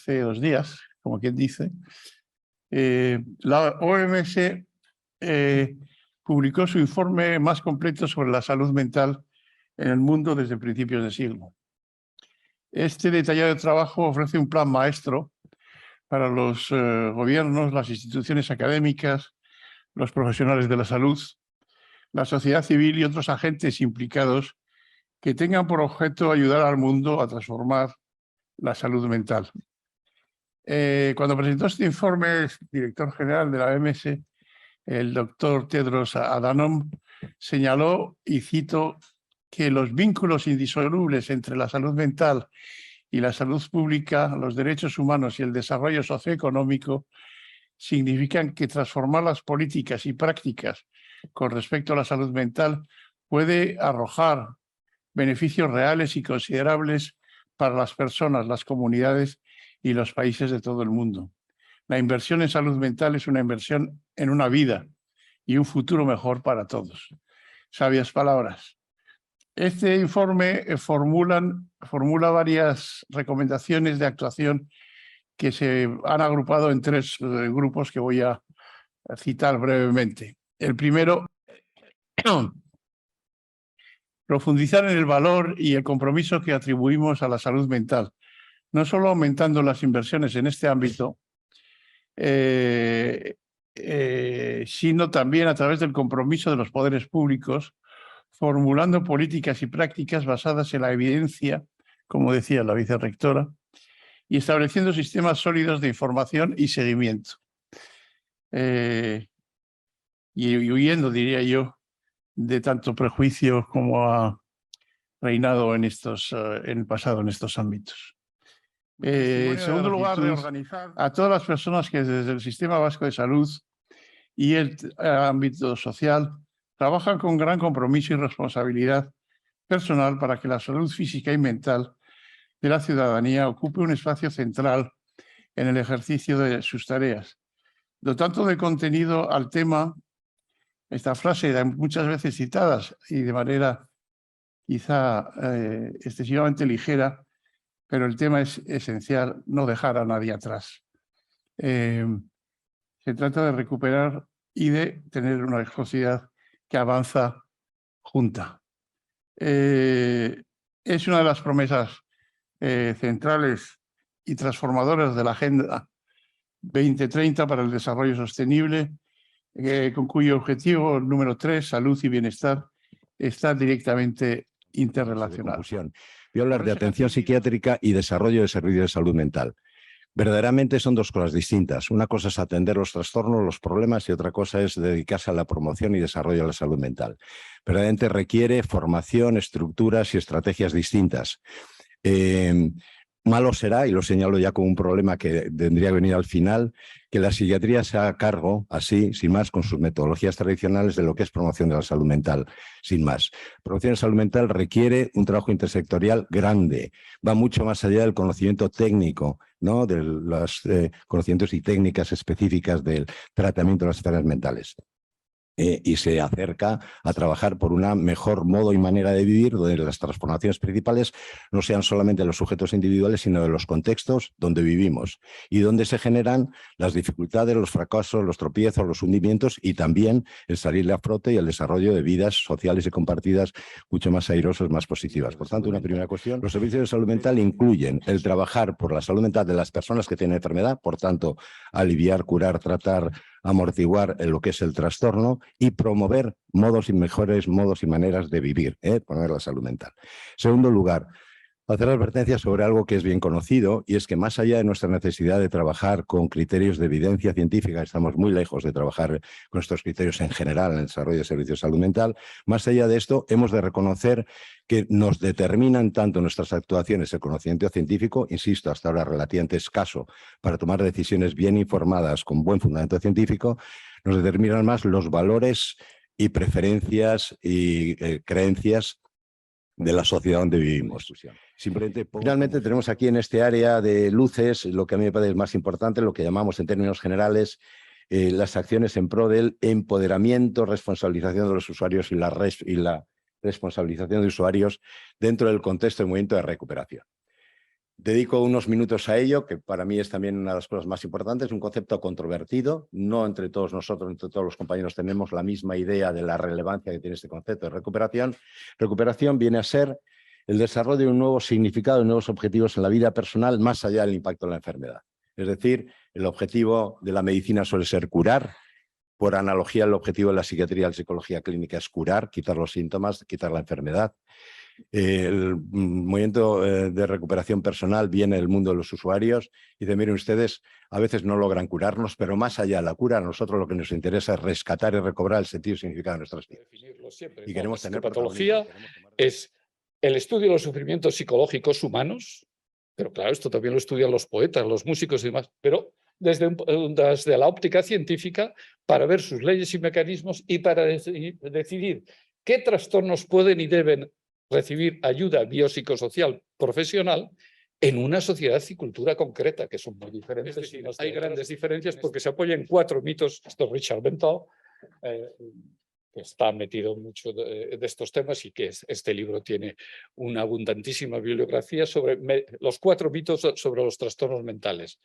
hace 2 días, como quien dice, la OMS publicó su informe más completo sobre la salud mental en el mundo desde principios de siglo. Este detallado trabajo ofrece un plan maestro para los gobiernos, las instituciones académicas, los profesionales de la salud, la sociedad civil y otros agentes implicados que tengan por objeto ayudar al mundo a transformar la salud mental. Cuando presentó este informe, el director general de la OMS, el doctor Tedros Adhanom, señaló, y cito, que los vínculos indisolubles entre la salud mental y la salud pública, los derechos humanos y el desarrollo socioeconómico significan que transformar las políticas y prácticas con respecto a la salud mental puede arrojar beneficios reales y considerables para las personas, las comunidades y los países de todo el mundo. La inversión en salud mental es una inversión en una vida y un futuro mejor para todos. Sabias palabras. Este informe formula varias recomendaciones de actuación que se han agrupado en 3 grupos que voy a citar brevemente. El primero, profundizar en el valor y el compromiso que atribuimos a la salud mental, no solo aumentando las inversiones en este ámbito, sino también a través del compromiso de los poderes públicos, formulando políticas y prácticas basadas en la evidencia, como decía la vicerrectora, y estableciendo sistemas sólidos de información y seguimiento. Y huyendo, diría yo, de tanto prejuicio como ha reinado en el pasado en estos ámbitos. En segundo lugar, reorganizar a todas las personas que desde el Sistema Vasco de Salud y el ámbito social trabajan con gran compromiso y responsabilidad personal para que la salud física y mental de la ciudadanía ocupe un espacio central en el ejercicio de sus tareas. Dotando de contenido al tema, esta frase muchas veces citadas y de manera quizá excesivamente ligera, pero el tema es esencial, no dejar a nadie atrás. Se trata de recuperar y de tener una sociedad que avanza junta. Es una de las promesas centrales y transformadoras de la Agenda 2030 para el Desarrollo Sostenible, con cuyo objetivo número 3, salud y bienestar, está directamente interrelacionado. Voy a hablar de atención psiquiátrica y desarrollo de servicios de salud mental. Verdaderamente son 2 cosas distintas. Una cosa es atender los trastornos, los problemas, y otra cosa es dedicarse a la promoción y desarrollo de la salud mental. Verdaderamente requiere formación, estructuras y estrategias distintas. Malo será, y lo señalo ya como un problema que tendría que venir al final, que la psiquiatría se haga cargo, así, sin más, con sus metodologías tradicionales de lo que es promoción de la salud mental, sin más. Promoción de la salud mental requiere un trabajo intersectorial grande, va mucho más allá del conocimiento técnico, ¿no?, de los conocimientos y técnicas específicas del tratamiento de las enfermedades mentales. Y se acerca a trabajar por un mejor modo y manera de vivir, donde las transformaciones principales no sean solamente de los sujetos individuales, sino de los contextos donde vivimos y donde se generan las dificultades, los fracasos, los tropiezos, los hundimientos, y también el salirle a flote y el desarrollo de vidas sociales y compartidas mucho más airosas, más positivas. Por tanto, una primera cuestión: los servicios de salud mental incluyen el trabajar por la salud mental de las personas que tienen enfermedad, por tanto, aliviar, curar, tratar, amortiguar lo que es el trastorno, y promover mejores modos y maneras de vivir, promover la salud mental. Segundo lugar, hacer advertencias sobre algo que es bien conocido, y es que más allá de nuestra necesidad de trabajar con criterios de evidencia científica, estamos muy lejos de trabajar con estos criterios en general en el desarrollo de servicios de salud mental. Más allá de esto, hemos de reconocer que nos determinan tanto nuestras actuaciones el conocimiento científico, insisto, hasta ahora relativamente escaso para tomar decisiones bien informadas con buen fundamento científico, nos determinan más los valores y preferencias y creencias de la sociedad donde vivimos. Finalmente, tenemos aquí en este área de luces lo que a mí me parece más importante, lo que llamamos en términos generales las acciones en pro del empoderamiento, responsabilización de los usuarios y la responsabilización de usuarios dentro del contexto del movimiento de recuperación. Dedico unos minutos a ello, que para mí es también una de las cosas más importantes, un concepto controvertido. No entre todos nosotros, entre todos los compañeros, tenemos la misma idea de la relevancia que tiene este concepto de recuperación. Recuperación viene a ser el desarrollo de un nuevo significado y nuevos objetivos en la vida personal más allá del impacto de la enfermedad. Es decir, el objetivo de la medicina suele ser curar. Por analogía, el objetivo de la psiquiatría y la psicología clínica es curar, quitar los síntomas, quitar la enfermedad. El movimiento de recuperación personal viene del mundo de los usuarios y de, miren ustedes, a veces no logran curarnos, pero más allá de la cura, a nosotros lo que nos interesa es rescatar y recobrar el sentido y significado de nuestras vidas. Siempre, y queremos la tener psicopatología es el estudio de los sufrimientos psicológicos humanos, pero claro, esto también lo estudian los poetas, los músicos y demás, pero desde la óptica científica para ver sus leyes y mecanismos y para decidir qué trastornos pueden y deben recibir ayuda biopsicosocial profesional en una sociedad y cultura concreta, que son muy diferentes. Es decir, hay grandes diferencias porque se apoyan en 4 mitos. Esto es Richard Bentall, que está metido en mucho de estos temas y que este libro tiene una abundantísima bibliografía sobre los 4 mitos sobre los trastornos mentales.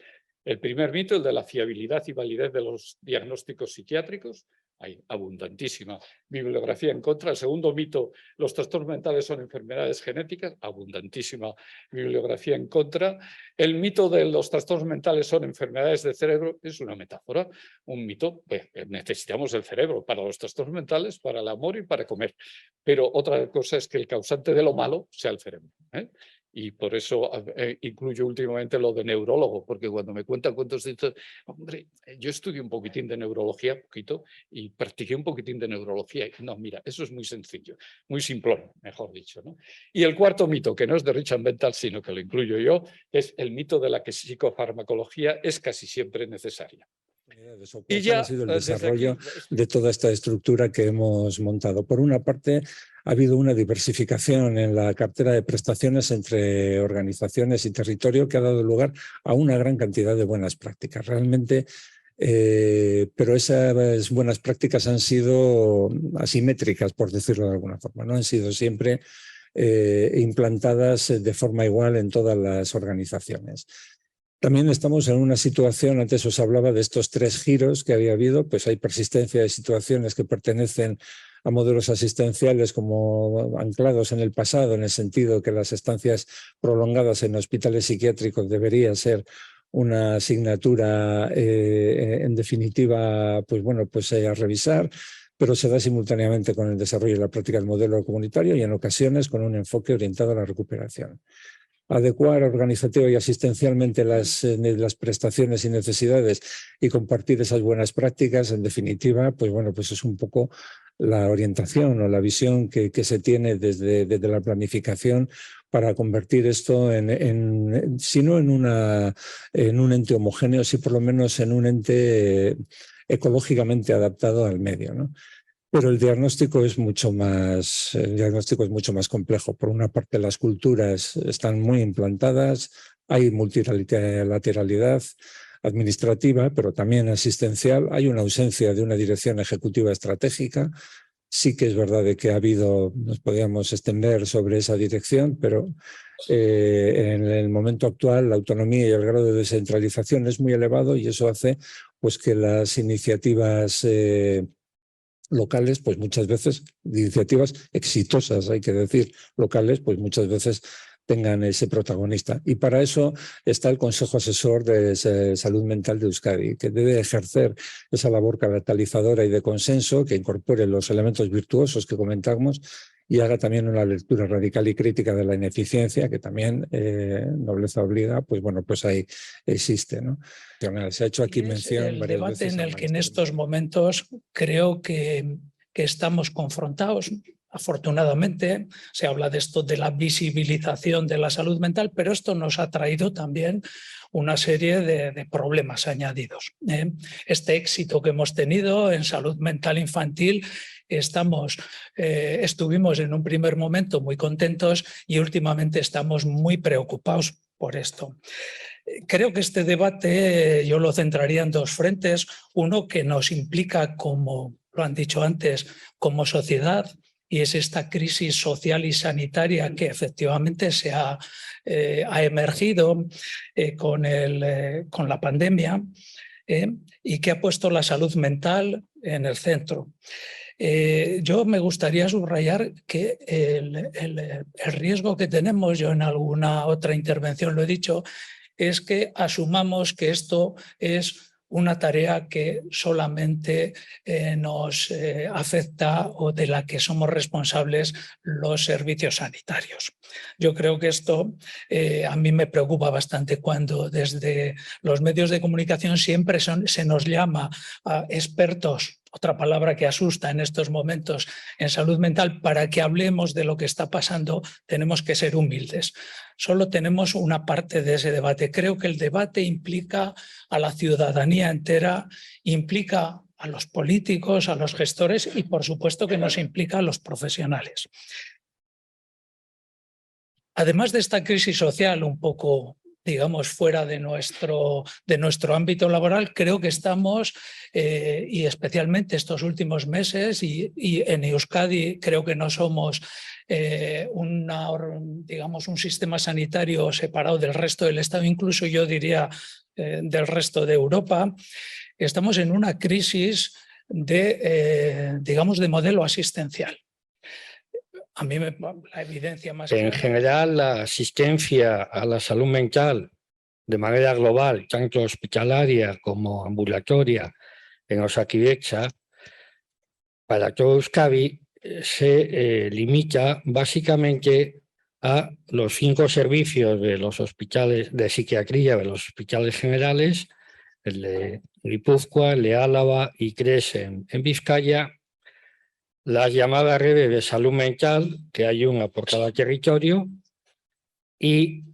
El primer mito, el de la fiabilidad y validez de los diagnósticos psiquiátricos. Hay abundantísima bibliografía en contra. El segundo mito, los trastornos mentales son enfermedades genéticas, abundantísima bibliografía en contra. El mito de los trastornos mentales son enfermedades de cerebro es una metáfora, un mito. Necesitamos el cerebro para los trastornos mentales, para el amor y para comer. Pero otra cosa es que el causante de lo malo sea el cerebro, ¿eh? Y por eso incluyo últimamente lo de neurólogo, porque cuando me cuentan cuentos de esto, hombre, yo estudié un poquitín de neurología, poquito, y practiqué un poquitín de neurología. No, mira, eso es muy sencillo, muy simplón, mejor dicho, ¿no? Y el cuarto mito, que no es de Richard Bentall, sino que lo incluyo yo, es el mito de la que psicofarmacología es casi siempre necesaria. Y ya ha sido el desarrollo de toda esta estructura que hemos montado. Por una parte, ha habido una diversificación en la cartera de prestaciones entre organizaciones y territorio que ha dado lugar a una gran cantidad de buenas prácticas. Realmente, pero esas buenas prácticas han sido asimétricas, por decirlo de alguna forma. No han sido siempre implantadas de forma igual en todas las organizaciones. También estamos en una situación, antes os hablaba de estos 3 giros que había habido, pues hay persistencia de situaciones que pertenecen a modelos asistenciales como anclados en el pasado, en el sentido que las estancias prolongadas en hospitales psiquiátricos debería ser una asignatura en definitiva, pues bueno, pues a revisar, pero se da simultáneamente con el desarrollo de la práctica del modelo comunitario y en ocasiones con un enfoque orientado a la recuperación. Adecuar organizativa y asistencialmente las prestaciones y necesidades y compartir esas buenas prácticas, en definitiva, pues bueno, pues es un poco la orientación o la visión que se tiene desde la planificación para convertir esto si no en un ente homogéneo, sí por lo menos en un ente ecológicamente adaptado al medio, ¿no? Pero el diagnóstico es mucho más complejo. Por una parte, las culturas están muy implantadas, hay multilateralidad administrativa, pero también asistencial. Hay una ausencia de una dirección ejecutiva estratégica. Sí que es verdad de que nos podíamos extender sobre esa dirección, pero en el momento actual la autonomía y el grado de descentralización es muy elevado y eso hace pues, que las iniciativas locales, pues muchas veces, iniciativas exitosas, hay que decir, locales, pues muchas veces tengan ese protagonista. Y para eso está el Consejo Asesor de Salud Mental de Euskadi, que debe ejercer esa labor catalizadora y de consenso, que incorpore los elementos virtuosos que comentamos y haga también una lectura radical y crítica de la ineficiencia, que también, nobleza obliga, pues bueno, pues ahí existe, ¿no? Se ha hecho aquí mención el varias debate veces en el que en estos momentos creo que estamos confrontados. Afortunadamente se habla de esto de la visibilización de la salud mental, pero esto nos ha traído también una serie de problemas añadidos. Este éxito que hemos tenido en salud mental infantil, estuvimos en un primer momento muy contentos y últimamente estamos muy preocupados por esto. Creo que este debate yo lo centraría en 2 frentes. Uno que nos implica, como lo han dicho antes, como sociedad, y es esta crisis social y sanitaria que efectivamente se ha emergido con la pandemia y que ha puesto la salud mental en el centro. Yo me gustaría subrayar que el riesgo que tenemos, yo en alguna otra intervención lo he dicho, es que asumamos que esto es una tarea que solamente nos afecta o de la que somos responsables los servicios sanitarios. Yo creo que esto a mí me preocupa bastante cuando desde los medios de comunicación siempre se nos llama a expertos, otra palabra que asusta en estos momentos, en salud mental. Para que hablemos de lo que está pasando tenemos que ser humildes. Solo tenemos una parte de ese debate. Creo que el debate implica a la ciudadanía entera, implica a los políticos, a los gestores y por supuesto que nos implica a los profesionales. Además de esta crisis social un poco, digamos, fuera de nuestro ámbito laboral, creo que estamos, y especialmente estos últimos meses, y en Euskadi creo que no somos digamos, un sistema sanitario separado del resto del Estado, incluso yo diría del resto de Europa. Estamos en una crisis digamos, de modelo asistencial. A mí la evidencia más En general, la asistencia a la salud mental de manera global, tanto hospitalaria como ambulatoria en Osakidetza, para todo Euskadi, se limita básicamente a los 5 servicios de los hospitales de psiquiatría de los hospitales generales, el de Guipúzcoa, el de Álava y Cres en Vizcaya, las llamadas redes de salud mental, que hay una por cada territorio, y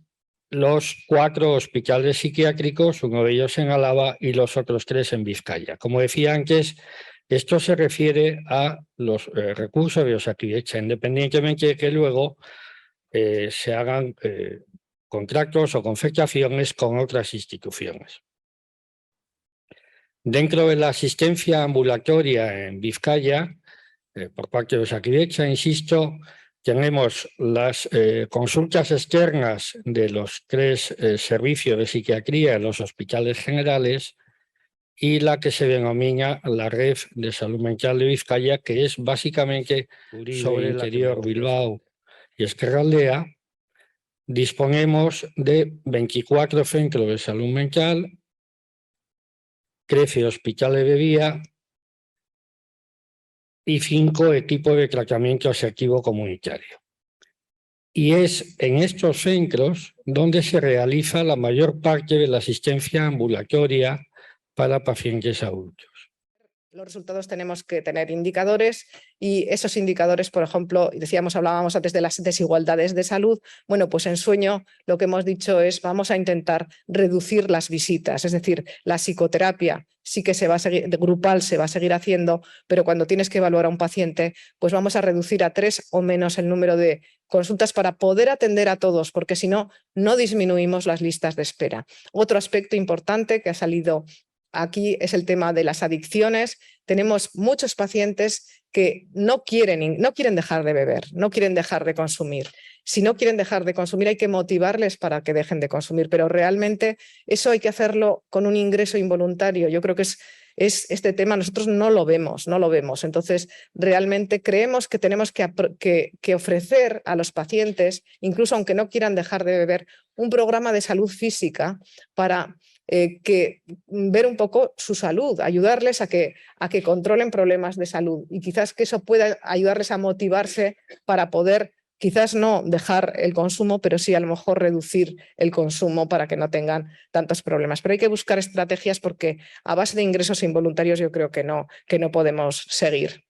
los 4 hospitales psiquiátricos, uno de ellos en Álava y los otros 3 en Vizcaya. Como decía antes, esto se refiere a los recursos de Osakidetza, independientemente de que luego se hagan contratos o concertaciones con otras instituciones. Dentro de la asistencia ambulatoria en Vizcaya, por parte de Osakidetza, insisto, tenemos las consultas externas de los 3 servicios de psiquiatría en los hospitales generales y la que se denomina la Red de Salud Mental de Vizcaya, que es básicamente sobre el interior Bilbao y Ezkerraldea. Disponemos de 24 centros de salud mental, 13 hospitales de día y 5 equipos de tratamiento asertivo comunitario. Y es en estos centros donde se realiza la mayor parte de la asistencia ambulatoria para pacientes adultos. Los resultados tenemos que tener indicadores y esos indicadores, por ejemplo, hablábamos antes de las desigualdades de salud. Bueno, pues en Sueño lo que hemos dicho es vamos a intentar reducir las visitas, es decir, la psicoterapia sí que se va a seguir, grupal se va a seguir haciendo, pero cuando tienes que evaluar a un paciente, pues vamos a reducir a 3 o menos el número de consultas para poder atender a todos, porque si no, no disminuimos las listas de espera. Otro aspecto importante que ha salido aquí es el tema de las adicciones. Tenemos muchos pacientes que no quieren dejar de beber, no quieren dejar de consumir. Si no quieren dejar de consumir, hay que motivarles para que dejen de consumir, pero realmente eso hay que hacerlo con un ingreso involuntario. Yo creo que es este tema, nosotros no lo vemos. Entonces, realmente creemos que tenemos que ofrecer a los pacientes, incluso aunque no quieran dejar de beber, un programa de salud física para ver un poco su salud, ayudarles a que controlen problemas de salud y quizás que eso pueda ayudarles a motivarse para poder, quizás no dejar el consumo, pero sí a lo mejor reducir el consumo para que no tengan tantos problemas. Pero hay que buscar estrategias porque a base de ingresos involuntarios yo creo que no podemos seguir.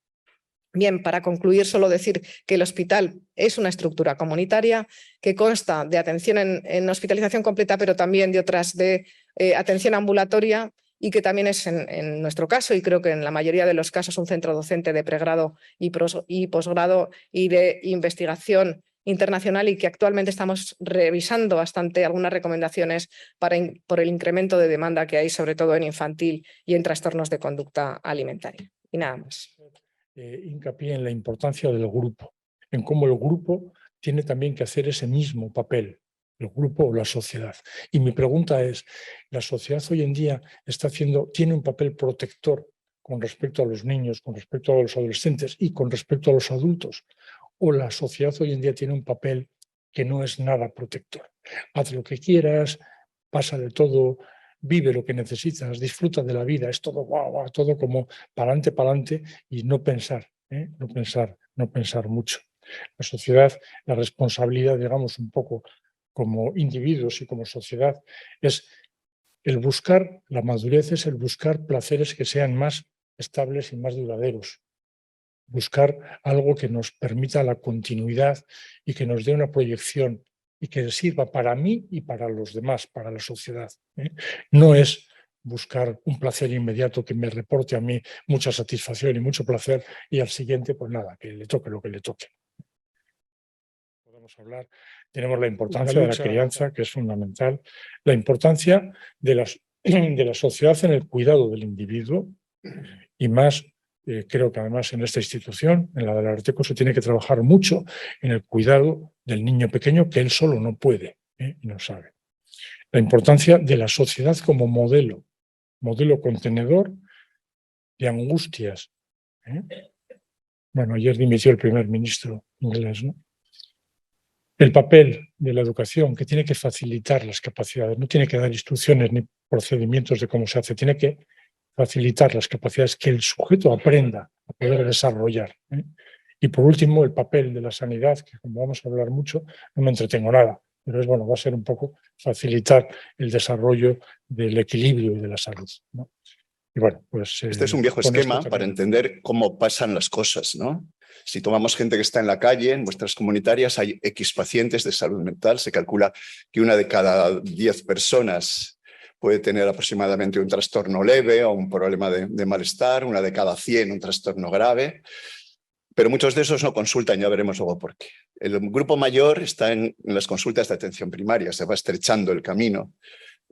Bien, para concluir, solo decir que el hospital es una estructura comunitaria que consta de atención en hospitalización completa, pero también de otras de atención ambulatoria y que también es en nuestro caso, y creo que en la mayoría de los casos, un centro docente de pregrado y posgrado y de investigación internacional, y que actualmente estamos revisando bastante algunas recomendaciones por el incremento de demanda que hay, sobre todo en infantil y en trastornos de conducta alimentaria. Y nada más. hincapié en la importancia del grupo, en cómo el grupo tiene también que hacer ese mismo papel, el grupo o la sociedad. Y mi pregunta es, ¿la sociedad hoy en día tiene un papel protector con respecto a los niños, con respecto a los adolescentes y con respecto a los adultos? ¿O la sociedad hoy en día tiene un papel que no es nada protector? Haz lo que quieras, pasa de todo, vive lo que necesitas, disfruta de la vida, es todo guau, todo como para adelante y no pensar, no pensar mucho. La sociedad, la responsabilidad, digamos, un poco como individuos y como sociedad, es el buscar, la madurez es el buscar placeres que sean más estables y más duraderos. Buscar algo que nos permita la continuidad y que nos dé una proyección y que sirva para mí y para los demás, para la sociedad. No es buscar un placer inmediato que me reporte a mí mucha satisfacción y mucho placer y al siguiente, pues nada, que le toque lo que le toque. Podemos hablar, tenemos la importancia de la crianza, que es fundamental, la importancia de la sociedad en el cuidado del individuo y más. Creo que además en esta institución, en la del Ararteko, se tiene que trabajar mucho en el cuidado del niño pequeño que él solo no puede y no sabe. La importancia de la sociedad como modelo contenedor de angustias. Bueno, ayer dimitió el primer ministro inglés, ¿no? El papel de la educación, que tiene que facilitar las capacidades, no tiene que dar instrucciones ni procedimientos de cómo se hace, tiene que facilitar las capacidades que el sujeto aprenda a poder desarrollar. Y por último, el papel de la sanidad, que como vamos a hablar mucho, no me entretengo nada, pero es bueno, va a ser un poco facilitar el desarrollo del equilibrio y de la salud, ¿no? Y bueno, pues, este es un viejo esquema para entender cómo pasan las cosas, ¿no? Si tomamos gente que está en la calle, en vuestras comunitarias hay X pacientes de salud mental, se calcula que 1 de cada 10 personas puede tener aproximadamente un trastorno leve o un problema de malestar, 1 de cada 100 un trastorno grave, pero muchos de esos no consultan, ya veremos luego por qué. El grupo mayor está en las consultas de atención primaria, se va estrechando el camino.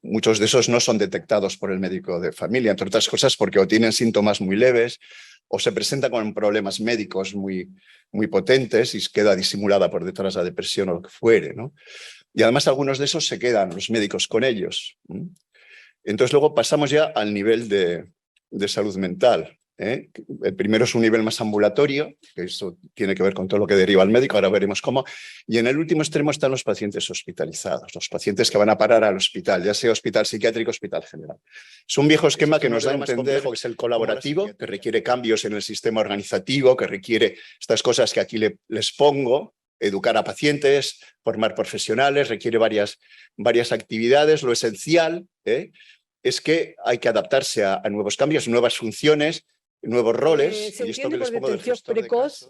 Muchos de esos no son detectados por el médico de familia, entre otras cosas porque o tienen síntomas muy leves o se presentan con problemas médicos muy potentes y queda disimulada por detrás la depresión o lo que fuere, ¿no? Y además algunos de esos se quedan los médicos con ellos. Entonces luego pasamos ya al nivel de salud mental. El primero es un nivel más ambulatorio, que eso tiene que ver con todo lo que deriva al médico, ahora veremos cómo. Y en el último extremo están los pacientes hospitalizados, los pacientes que van a parar al hospital, ya sea hospital psiquiátrico o hospital general. Es un viejo esquema que nos da a entender que es el colaborativo, que requiere cambios en el sistema organizativo, que requiere estas cosas que aquí les pongo, educar a pacientes, formar profesionales, requiere varias actividades. Lo esencial es que hay que adaptarse a nuevos cambios, nuevas funciones, nuevos roles. Se entiende por detención precoz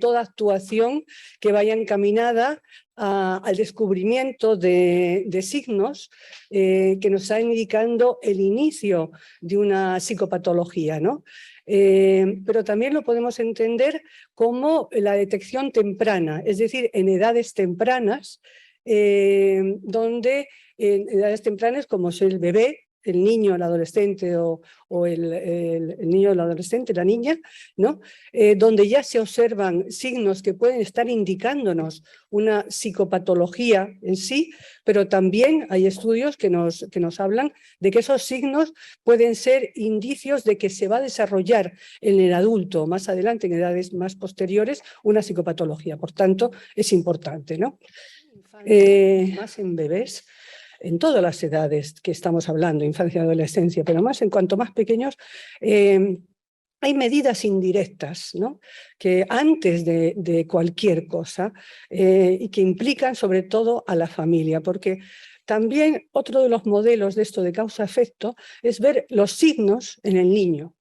toda actuación que vaya encaminada al descubrimiento de signos que nos están indicando el inicio de una psicopatología, ¿no? Pero también lo podemos entender como la detección temprana, es decir, en edades tempranas, donde en edades tempranas como es el bebé, el niño, el adolescente o el niño, el adolescente, la niña, ¿no? Donde ya se observan signos que pueden estar indicándonos una psicopatología en sí, pero también hay estudios que nos hablan de que esos signos pueden ser indicios de que se va a desarrollar en el adulto más adelante, en edades más posteriores, una psicopatología. Por tanto, es importante, ¿no? Más en bebés, en todas las edades que estamos hablando, infancia y adolescencia, pero más en cuanto más pequeños, hay medidas indirectas, ¿no? Que antes de cualquier cosa y que implican sobre todo a la familia, porque también otro de los modelos de esto de causa-efecto es ver los signos en el niño.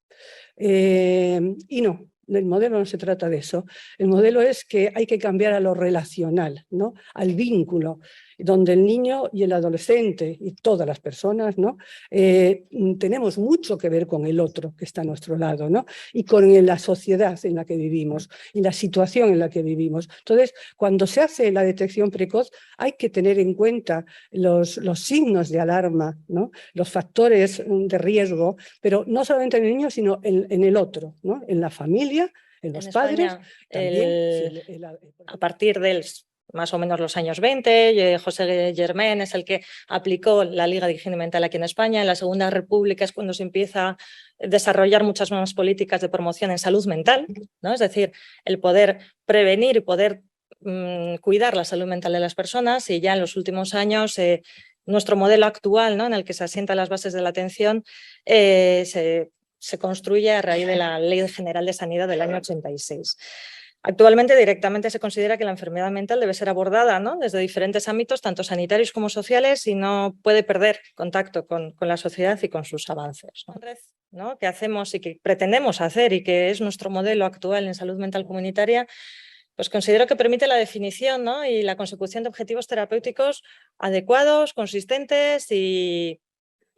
Y no, el modelo no se trata de eso. El modelo es que hay que cambiar a lo relacional, ¿no? Al vínculo, donde el niño y el adolescente y todas las personas, ¿no? Tenemos mucho que ver con el otro que está a nuestro lado, ¿no? Y con la sociedad en la que vivimos y la situación en la que vivimos. Entonces, cuando se hace la detección precoz hay que tener en cuenta los signos de alarma, ¿no? Los factores de riesgo, pero no solamente en el niño, sino en el otro, ¿no? En la familia, en los En padres. España, También, a partir del más o menos los años 20, José Germain es el que aplicó la Liga de Higiene Mental aquí en España. En la Segunda República es cuando se empieza a desarrollar muchas más políticas de promoción en salud mental, ¿no? Es decir, el poder prevenir y poder cuidar la salud mental de las personas, y ya en los últimos años nuestro modelo actual, ¿no?, en el que se asientan las bases de la atención se construye a raíz de la Ley General de Sanidad del año 86. Actualmente directamente se considera que la enfermedad mental debe ser abordada, ¿no?, desde diferentes ámbitos, tanto sanitarios como sociales, y no puede perder contacto con la sociedad y con sus avances, ¿no?, que hacemos y que pretendemos hacer, y que es nuestro modelo actual en salud mental comunitaria, pues considero que permite la definición, ¿no?, y la consecución de objetivos terapéuticos adecuados, consistentes y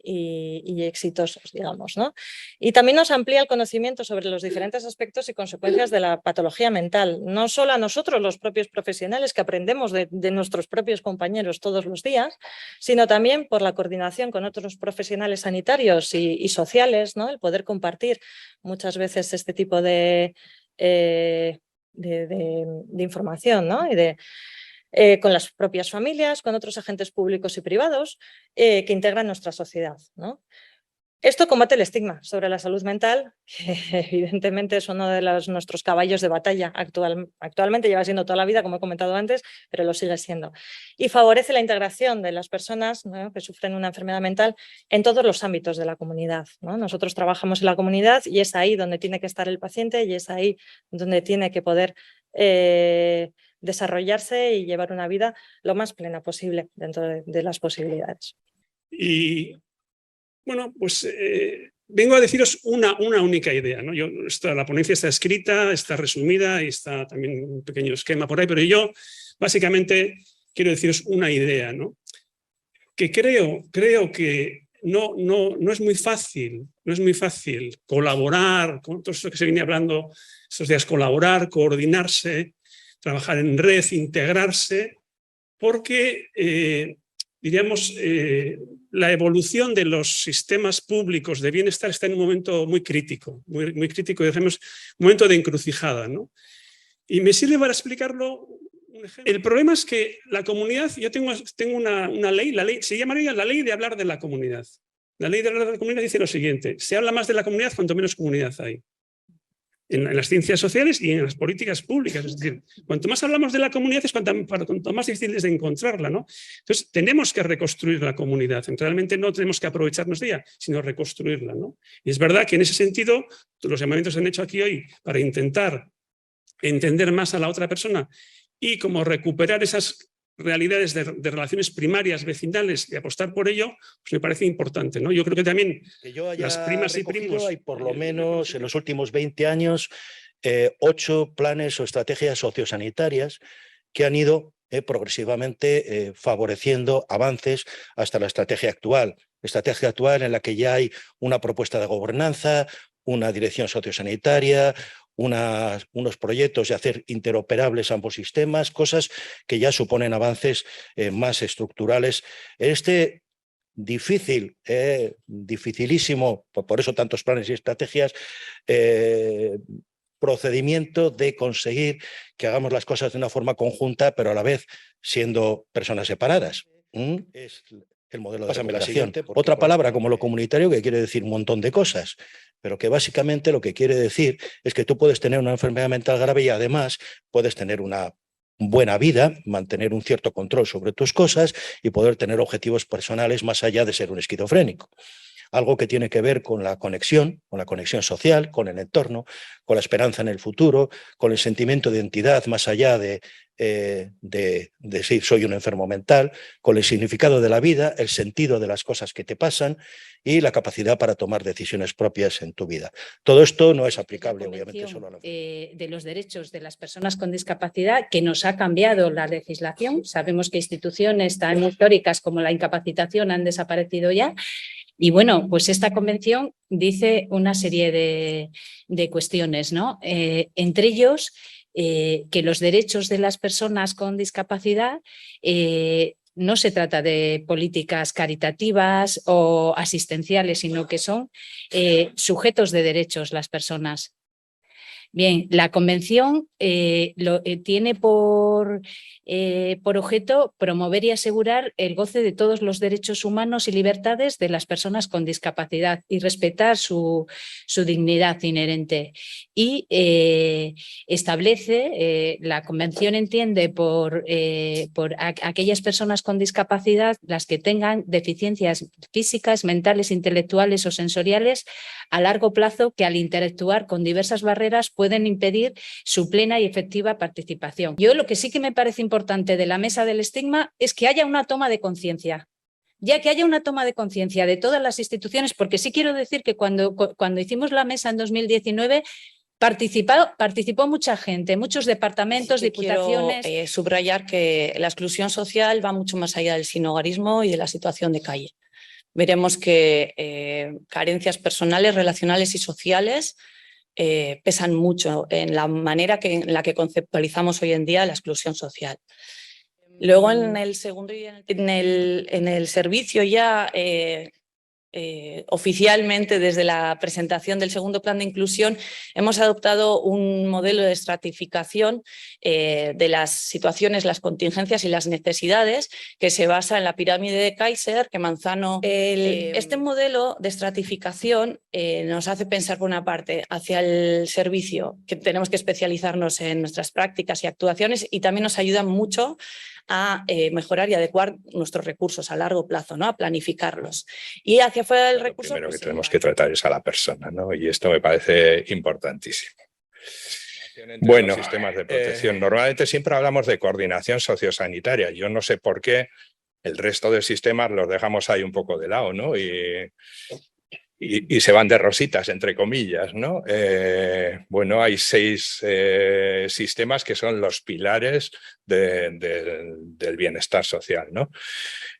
exitosos, digamos, ¿no? Y también nos amplía el conocimiento sobre los diferentes aspectos y consecuencias de la patología mental, no solo a nosotros, los propios profesionales, que aprendemos de nuestros propios compañeros todos los días, sino también por la coordinación con otros profesionales sanitarios y sociales, ¿no?, el poder compartir muchas veces este tipo de información, ¿no?, y con las propias familias, con otros agentes públicos y privados que integran nuestra sociedad, ¿no? Esto combate el estigma sobre la salud mental, que evidentemente es uno de nuestros caballos de batalla actualmente, lleva siendo toda la vida, como he comentado antes, pero lo sigue siendo. Y favorece la integración de las personas, ¿no?, que sufren una enfermedad mental en todos los ámbitos de la comunidad, ¿no? Nosotros trabajamos en la comunidad y es ahí donde tiene que estar el paciente, y es ahí donde tiene que poder desarrollarse y llevar una vida lo más plena posible dentro de las posibilidades. Y bueno, pues vengo a deciros una única idea, ¿no? La ponencia está escrita, está resumida y está también un pequeño esquema por ahí, pero yo básicamente quiero deciros una idea, ¿no?, que creo que no es muy fácil, colaborar, con todo esto que se viene hablando estos días, colaborar, coordinarse, trabajar en red, integrarse, porque diríamos, la evolución de los sistemas públicos de bienestar está en un momento muy crítico, muy crítico, digamos, un momento de encrucijada, ¿no? Y me sirve para explicarlo un ejemplo. El problema es que la comunidad, yo tengo una ley, se llamaría la ley de hablar de la comunidad. La ley de hablar de la comunidad dice lo siguiente: se habla más de la comunidad cuanto menos comunidad hay. En las ciencias sociales y en las políticas públicas. Es decir, cuanto más hablamos de la comunidad es cuanto más difícil es de encontrarla, ¿no? Entonces, tenemos que reconstruir la comunidad. Realmente no tenemos que aprovecharnos de ella, sino reconstruirla, ¿no? Y es verdad que en ese sentido, los llamamientos se han hecho aquí hoy para intentar entender más a la otra persona y como recuperar esas realidades de relaciones primarias, vecinales, y apostar por ello, pues me parece importante, ¿no? Yo creo que también las primas y primos... Hay por lo menos en los últimos 20 años 8 planes o estrategias sociosanitarias que han ido progresivamente favoreciendo avances hasta la estrategia actual en la que ya hay una propuesta de gobernanza, una dirección sociosanitaria, unos proyectos de hacer interoperables ambos sistemas, cosas que ya suponen avances más estructurales. Este dificilísimo, por eso tantos planes y estrategias, procedimiento de conseguir que hagamos las cosas de una forma conjunta, pero a la vez siendo personas separadas. Es el modelo de recuperación. Otra palabra como lo comunitario, que quiere decir un montón de cosas, pero que básicamente lo que quiere decir es que tú puedes tener una enfermedad mental grave y además puedes tener una buena vida, mantener un cierto control sobre tus cosas y poder tener objetivos personales más allá de ser un esquizofrénico. Algo que tiene que ver con la conexión social, con el entorno, con la esperanza en el futuro, con el sentimiento de identidad más allá de decir soy un enfermo mental, con el significado de la vida, el sentido de las cosas que te pasan y la capacidad para tomar decisiones propias en tu vida. Todo esto no es aplicable, obviamente, solo a la de los derechos de las personas con discapacidad, que nos ha cambiado la legislación. Sabemos que instituciones tan históricas como la incapacitación han desaparecido ya. Y bueno, pues esta convención dice una serie de cuestiones, ¿no? Entre ellos, que los derechos de las personas con discapacidad no se trata de políticas caritativas o asistenciales, sino que son sujetos de derechos las personas. Bien, la Convención tiene por objeto promover y asegurar el goce de todos los derechos humanos y libertades de las personas con discapacidad y respetar su dignidad inherente. Y establece, la Convención entiende por aquellas personas con discapacidad, las que tengan deficiencias físicas, mentales, intelectuales o sensoriales a largo plazo, que al interactuar con diversas barreras pueden impedir su plena y efectiva participación. Yo lo que sí que me parece importante de la mesa del estigma es que haya una toma de conciencia, ya que haya una toma de conciencia de todas las instituciones, porque sí quiero decir que cuando hicimos la mesa en 2019, participó mucha gente, muchos departamentos, sí diputaciones. Quiero subrayar que la exclusión social va mucho más allá del sinhogarismo y de la situación de calle. Veremos que carencias personales, relacionales y sociales pesan mucho en la manera en la que conceptualizamos hoy en día la exclusión social. Luego en el segundo y en el servicio ya oficialmente desde la presentación del segundo plan de inclusión hemos adoptado un modelo de estratificación de las situaciones, las contingencias y las necesidades que se basa en la pirámide de Kaiser, que Manzano... Este modelo de estratificación nos hace pensar por una parte hacia el servicio, que tenemos que especializarnos en nuestras prácticas y actuaciones, y también nos ayuda mucho a mejorar y adecuar nuestros recursos a largo plazo, ¿no? A planificarlos. Y hacia afuera del recurso... Lo primero que tenemos que tratar es a la persona, ¿no? Y esto me parece importantísimo. Bueno, sistemas de protección. Normalmente siempre hablamos de coordinación sociosanitaria. Yo no sé por qué el resto de sistemas los dejamos ahí un poco de lado, ¿no? Y se van de rositas, entre comillas, ¿no? Bueno, hay 6 sistemas que son los pilares del bienestar social, ¿no?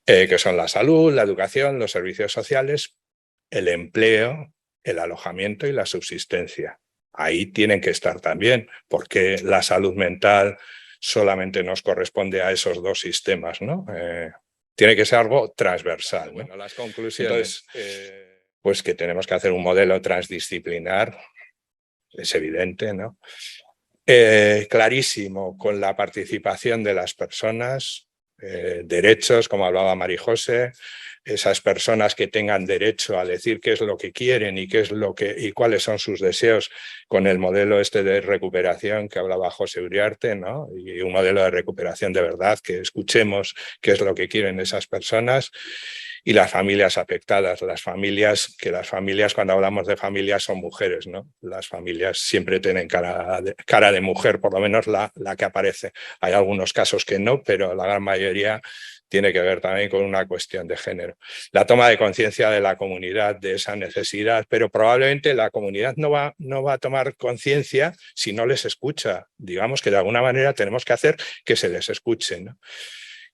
Que son la salud, la educación, los servicios sociales, el empleo, el alojamiento y la subsistencia. Ahí tienen que estar también, porque la salud mental solamente nos corresponde a esos 2 sistemas, ¿no? Tiene que ser algo transversal, ¿no? Bueno, las conclusiones... pues que tenemos que hacer un modelo transdisciplinar, es evidente, ¿no? Clarísimo, con la participación de las personas, derechos, como hablaba María José, esas personas que tengan derecho a decir qué es lo que quieren y cuáles son sus deseos, con el modelo este de recuperación que hablaba José Uriarte, ¿no? Y un modelo de recuperación de verdad, que escuchemos qué es lo que quieren esas personas. Y las familias afectadas, las familias, cuando hablamos de familias, son mujeres, ¿no? Las familias siempre tienen cara de mujer, por lo menos la que aparece. Hay algunos casos que no, pero la gran mayoría tiene que ver también con una cuestión de género. La toma de conciencia de la comunidad de esa necesidad, pero probablemente la comunidad no va a tomar conciencia si no les escucha. Digamos que de alguna manera tenemos que hacer que se les escuche, ¿no?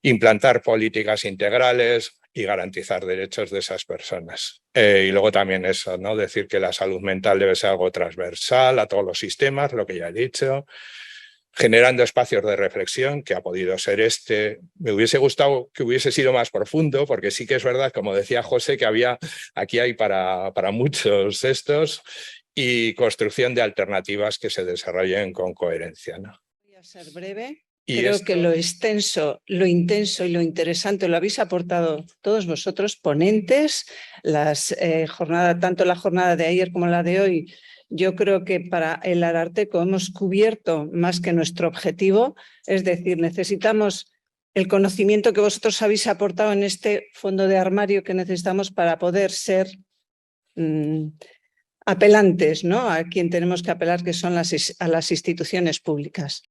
Implantar políticas integrales y garantizar derechos de esas personas. Y luego también eso, ¿no? Decir que la salud mental debe ser algo transversal a todos los sistemas, lo que ya he dicho, generando espacios de reflexión, que ha podido ser este. Me hubiese gustado que hubiese sido más profundo, porque sí que es verdad, como decía José, que aquí hay para muchos estos, y construcción de alternativas que se desarrollen con coherencia, ¿no? Voy a ser breve. Creo que lo extenso, lo intenso y lo interesante lo habéis aportado todos vosotros, ponentes, tanto la jornada de ayer como la de hoy. Yo creo que para el Ararteko hemos cubierto más que nuestro objetivo, es decir, necesitamos el conocimiento que vosotros habéis aportado en este fondo de armario que necesitamos para poder ser apelantes, ¿no? A quien tenemos que apelar, que son a las instituciones públicas.